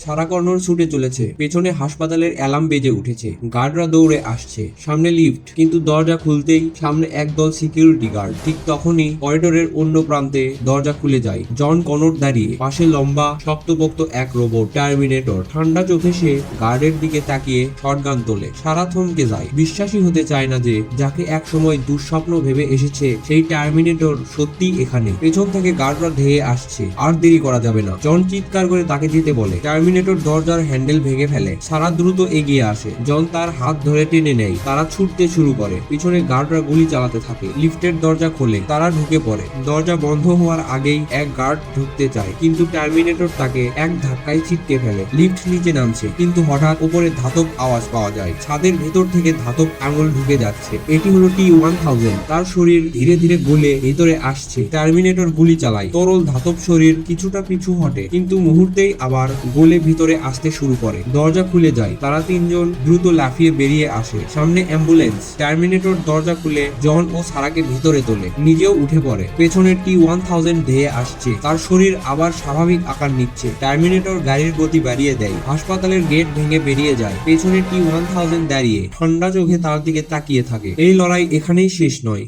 সারা corner ছুটে চলেছে। পেছনে হাসপাতালের অ্যালার্ম বেজে উঠেছে। গার্ডরা দৌড়ে আসছে। সামনে লিফট, কিন্তু দরজা খুলতেই সামনে একদল সিকিউরিটি গার্ড। ঠিক তখনই করিডোরের অন্য প্রান্তে দরজা খুলে যায়। জন কনর দাঁড়িয়ে, পাশে লম্বা শক্তপোক্ত এক রোবট টার্মিনেটর। ঠান্ডা চোখে সে গার্ডের দিকে তাকিয়ে শটগান তোলে। সারা থমকে যায়। বিশ্বাসই হতে চায় না যে যাকে একসময় দুঃস্বপ্ন ভেবে এসেছে সেই টার্মিনেটর সত্যি এখানে। পেছন থেকে গার্ডরা ধেয়ে আসছে। আর দেরি করা যাবে না। জন চিৎকার করে তাকে যেতে বলে। টার্মিনেটর দরজার হ্যান্ডেল ভেঙে ফেলে। সারা দ্রুত এগিয়ে আসে। জন তার হাত ধরে টেনে নেয়। তারা ছুটতে শুরু করে। পিছনে গার্ডরা গুলি চালাতে থাকে। লিফটের দরজা খোলে। তারা ঢুকে পড়ে। দরজা বন্ধ হওয়ার আগেই এক গার্ড ঢুকতে চায়, কিন্তু টার্মিনেটর তাকে এক ধাক্কায় ছিটকে ফেলে। লিফট নিচে নামছে, কিন্তু হঠাৎ উপরে ধাতব আওয়াজ পাওয়া যায়। ছাদের ভেতর থেকে ধাতব আঙুল ঢুকে যাচ্ছে। এটি হলো T-1000। তার শরীর ধীরে ধীরে গলে ভেতরে আসছে। টার্মিনেটর গুলি চালায়। তরল ধাতব শরীর কিছুটা পিছু হটে, কিন্তু মুহূর্তেই আবার গলে ভিতরে আসতে শুরু করে। দরজা খুলে যায়। তারা তিনজন দ্রুত লাফিয়ে বেরিয়ে আসে। সামনে অ্যাম্বুলেন্স। টার্মিনেটর দরজা খুলে জন ও সারাকে ভিতরে তোলে। নিজেও উঠে পড়ে। পেছনের T-1000 ধেয়ে আসছে। তার শরীর আবার স্বাভাবিক আকার নিচ্ছে। টার্মিনেটর গাড়ির গতি বাড়িয়ে দেয়। হাসপাতালের গেট ভেঙে বেরিয়ে যায়। পেছনে T-1000 দাঁড়িয়ে ঠান্ডা চোখে তার দিকে তাকিয়ে থাকে। এই লড়াই এখানেই শেষ নয়।